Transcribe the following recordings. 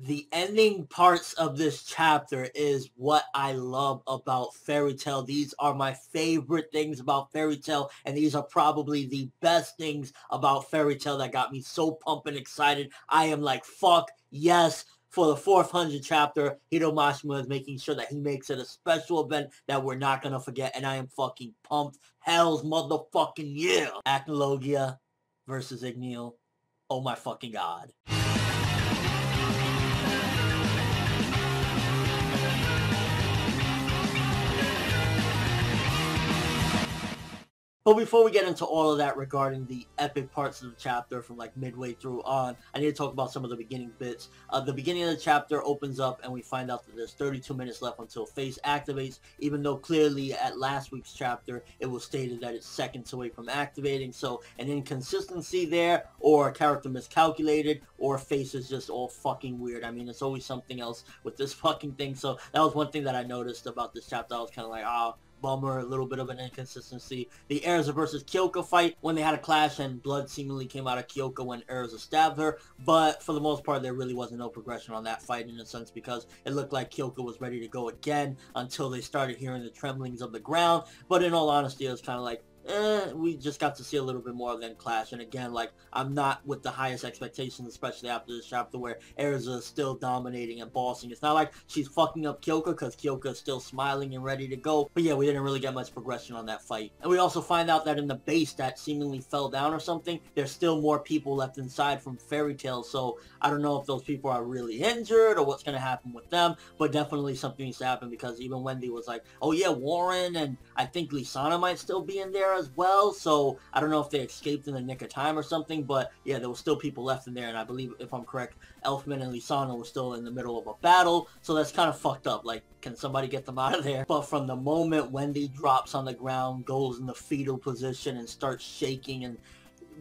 The ending parts of this chapter is what I love about Fairy Tail. These are my favorite things about Fairy Tail, and these are probably the best things about Fairy Tail that got me so pumped and excited. I am like, fuck yes. For the 400 chapter, Hiro Mashima is making sure that he makes it a special event that we're not going to forget, and I am fucking pumped. Hell's motherfucking yeah. Acnologia versus Igneel. Oh my fucking god. But before we get into all of that regarding the epic parts of the chapter from like midway through on, I need to talk about some of the beginning bits. The beginning of the chapter opens up and we find out that there's 32 minutes left until Face activates, even though clearly at last week's chapter it was stated that it's seconds away from activating. So an inconsistency there, or a character miscalculated, or Face is just all fucking weird. I mean, it's always something else with this fucking thing. So that was one thing that I noticed about this chapter. I was kind of like, oh, bummer, a little bit of an inconsistency. The Erza versus Kyoka fight, when they had a clash and blood seemingly came out of Kyoka when Erza stabbed her, but for the most part there really wasn't no progression on that fight in a sense, because it looked like Kyoka was ready to go again until they started hearing the tremblings of the ground. But in all honesty, it was kind of like, we just got to see a little bit more of them clash. And again, like, I'm not with the highest expectations, especially after this chapter where Erza is still dominating and bossing. It's not like she's fucking up Kyoka, because Kyoka is still smiling and ready to go. But yeah, we didn't really get much progression on that fight. And we also find out that in the base that seemingly fell down or something, there's still more people left inside from Fairy Tail. So I don't know if those people are really injured or what's going to happen with them, but definitely something needs to happen, because even Wendy was like, oh yeah, Warren and I think Lisana might still be in there as well. So I don't know if they escaped in the nick of time or something, but yeah, there were still people left in there, and I believe, if I'm correct, Elfman and Lisana were still in the middle of a battle. So that's kind of fucked up. Like, can somebody get them out of there? But from the moment Wendy drops on the ground, goes in the fetal position and starts shaking, and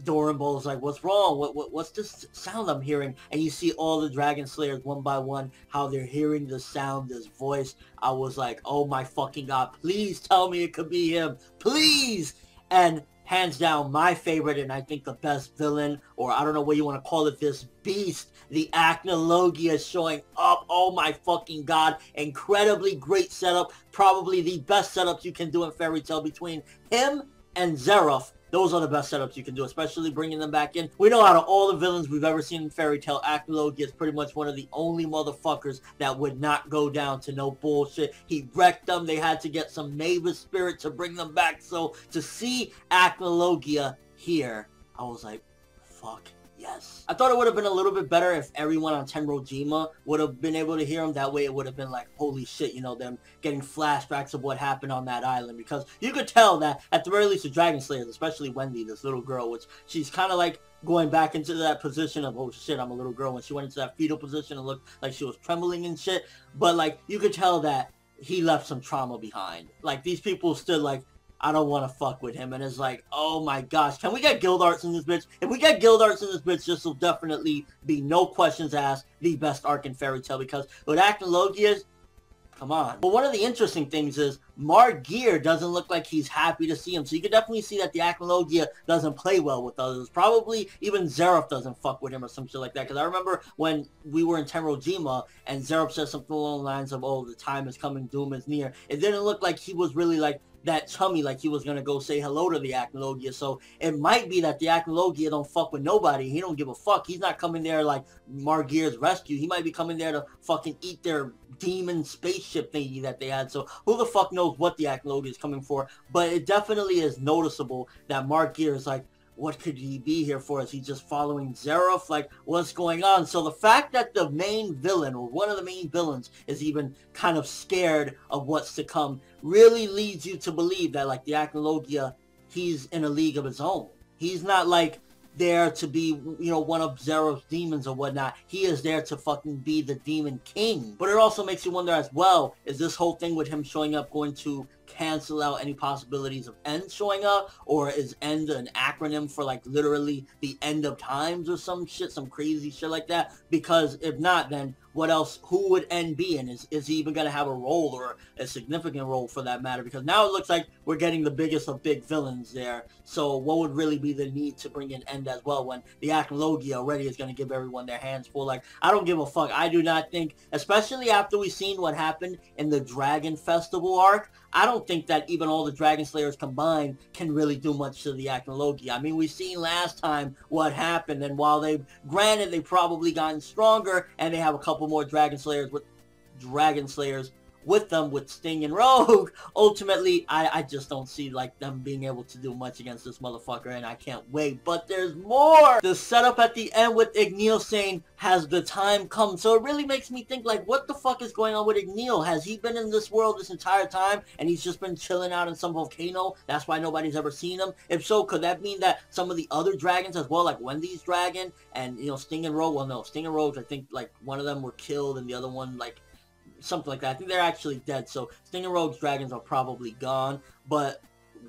Doranball's like, what's wrong? What's this sound I'm hearing? And you see all the Dragon Slayers one by one, how they're hearing the sound, this voice. I was like, oh my fucking god, please tell me it could be him. Please! And hands down, my favorite, and I think the best villain, or I don't know what you want to call it, this beast, the Acnologia showing up. Oh my fucking god. Incredibly great setup. Probably the best setup you can do in Fairy Tail between him and Zeref. Those are the best setups you can do, especially bringing them back in. We know out of all the villains we've ever seen in Fairy Tail, Acnologia is pretty much one of the only motherfuckers that would not go down to no bullshit. He wrecked them. They had to get some Mavis spirit to bring them back. So to see Acnologia here, I was like, fuck yes. I thought it would have been a little bit better if everyone on Tenrojima would have been able to hear him. That way it would have been like, holy shit, you know, them getting flashbacks of what happened on that island. Because you could tell that, at the very least, the Dragon Slayers, especially Wendy, this little girl, which she's kind of like going back into that position of, oh shit, I'm a little girl. When she went into that fetal position and looked like she was trembling and shit. But like, you could tell that he left some trauma behind. Like, these people stood like, I don't want to fuck with him. And it's like, oh my gosh, can we get guild arts in this bitch? If we get guild arts in this bitch, this will definitely be, no questions asked, the best arc in Fairy Tail. Because with Acnologia, come on. But one of the interesting things is Margear doesn't look like he's happy to see him. So you can definitely see that the Acnologia doesn't play well with others. Probably even Zeref doesn't fuck with him or some shit like that. Because I remember when we were in Tenrojima and Zeref said something along the lines of, oh, the time is coming, doom is near. It didn't look like he was really like that chummy, like he was gonna go say hello to the Acnologia. So it might be that the Acnologia don't fuck with nobody. He don't give a fuck. He's not coming there like Margear's rescue. He might be coming there to fucking eat their demon spaceship thingy that they had. So who the fuck knows what the Acnologia is coming for? But it definitely is noticeable that Margear is like, what could he be here for? Is he just following Zeref? Like, what's going on? So the fact that the main villain, or one of the main villains, is even kind of scared of what's to come really leads you to believe that, like, the Acnologia, he's in a league of his own. He's not, like, there to be, you know, one of Zeref's demons or whatnot. He is there to fucking be the demon king. But it also makes you wonder as well, is this whole thing with him showing up going to cancel out any possibilities of End showing up? Or is End an acronym for like literally the end of times or some shit, some crazy shit like that? Because if not, then what else, who would N be in? Is he even going to have a role, or a significant role for that matter? Because now it looks like we're getting the biggest of big villains there. So what would really be the need to bring in N.D as well, when the Acnologia already is going to give everyone their hands full? Like, I don't give a fuck. I do not think, especially after we've seen what happened in the Dragon Festival arc, I don't think that even all the Dragon Slayers combined can really do much to the Acnologia. I mean, we've seen last time what happened, and while they've, granted, they've probably gotten stronger, and they have a couple more Dragon Slayers with them, with Sting and Rogue, ultimately, I just don't see, like, them being able to do much against this motherfucker, and I can't wait. But there's more! The setup at the end with Igneel saying, has the time come? So it really makes me think, like, what the fuck is going on with Igneel? Has he been in this world this entire time, and he's just been chilling out in some volcano? That's why nobody's ever seen him? If so, could that mean that some of the other dragons as well, like Wendy's dragon, and, you know, Sting and Rogue, well, no, Sting and Rogue, I think, like, one of them were killed, and the other one, like, something like that. I think they're actually dead, so Sting and Rogue's dragons are probably gone, but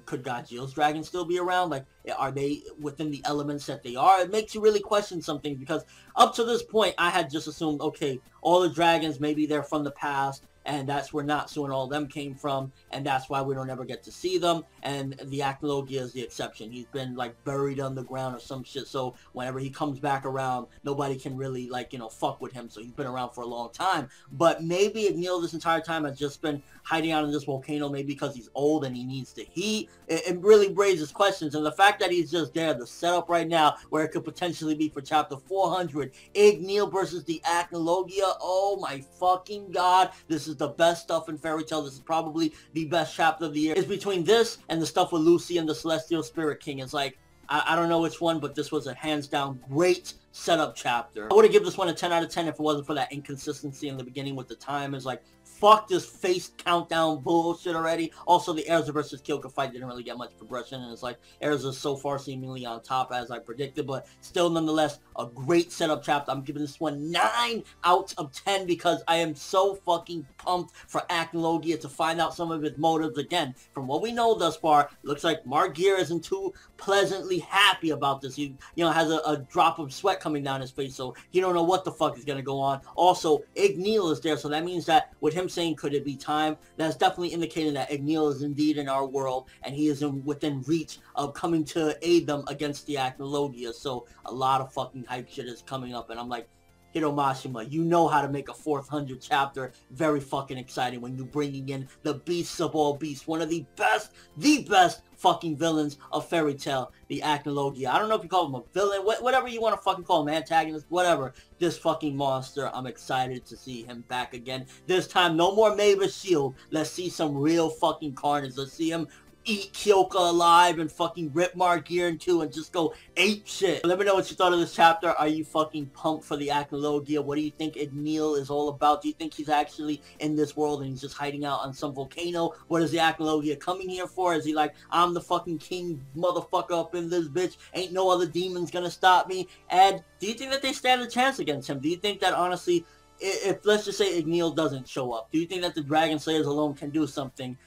could Godzilla's dragons still be around? Like, are they within the elements that they are? It makes you really question something, because up to this point, I had just assumed, okay, all the dragons, maybe they're from the past, and that's where Natsu and all of them came from, and that's why we don't ever get to see them, and the Acnologia is the exception. He's been, like, buried underground or some shit, so whenever he comes back around, nobody can really, like, you know, fuck with him, so he's been around for a long time. But maybe Igneel this entire time has just been hiding out in this volcano, maybe because he's old and he needs the heat. It really raises questions, and the fact that he's just there, the setup right now, where it could potentially be for chapter 400, Igneel versus the Acnologia, oh my fucking god, this is the best stuff in Fairy Tail. This is probably the best chapter of the year. It's between this and the stuff with Lucy and the Celestial Spirit King. It's like, I don't know which one, but this was a hands down great setup chapter. I would have given this one a 10 out of 10 if it wasn't for that inconsistency in the beginning with the time. It's like, fuck this face countdown bullshit already. Also, the Erza versus Kyoko fight didn't really get much progression, and it's like, Erza's so far seemingly on top as I predicted, but still, nonetheless, a great setup chapter. I'm giving this one 9 out of 10 because I am so fucking pumped for Acnologia to find out some of his motives again. From what we know thus far, looks like Margear isn't too pleasantly happy about this. He, you know, has a drop of sweat coming down his face, so he don't know what the fuck is gonna go on. Also, Igneel is there, so that means that with him saying, could it be time, that's definitely indicating that Igneel is indeed in our world, and he is within reach of coming to aid them against the Acnologia. So a lot of fucking hype shit is coming up, and I'm like, Hiro Mashima, you know how to make a 400 chapter very fucking exciting when you're bringing in the beasts of all beasts, one of the best fucking villains of Fairy Tail, the Acnologia. I don't know if you call him a villain, whatever you want to fucking call him, antagonist, whatever. This fucking monster, I'm excited to see him back again. This time, no more Mavis Shield. Let's see some real fucking carnage. Let's see him eat Kyoko alive and fucking rip Margear in two and just go ape shit. Let me know what you thought of this chapter. Are you fucking pumped for the Acnologia? What do you think Igneel is all about? Do you think he's actually in this world and he's just hiding out on some volcano? What is the Acnologia coming here for? Is he like, I'm the fucking king motherfucker up in this bitch, ain't no other demons gonna stop me? And do you think that they stand a chance against him? Do you think that honestly, if let's just say Igneel doesn't show up, do you think that the Dragon Slayers alone can do something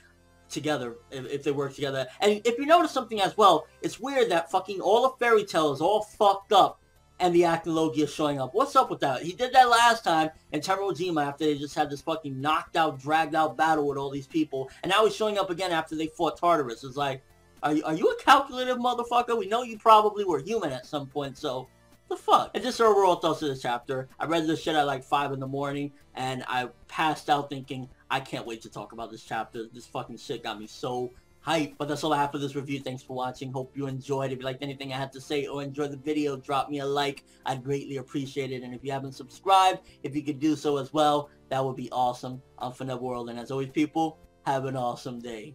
together if they work together? And if you notice something as well, it's weird that fucking all of Fairy Tail is all fucked up and the Acnologia is showing up. What's up with that? He did that last time in Tenryojima after they just had this fucking knocked out, dragged out battle with all these people, and now he's showing up again after they fought Tartarus. It's like, are you a calculative motherfucker? We know you probably were human at some point, so the fuck? And just overall thoughts of this chapter. I read this shit at like 5 in the morning, and I passed out thinking, I can't wait to talk about this chapter. This fucking shit got me so hyped. But that's all I have for this review. Thanks for watching. Hope you enjoyed. If you liked anything I had to say or enjoyed the video, drop me a like. I'd greatly appreciate it. And if you haven't subscribed, if you could do so as well, that would be awesome. I'm ForneverWorld, and as always, people, have an awesome day.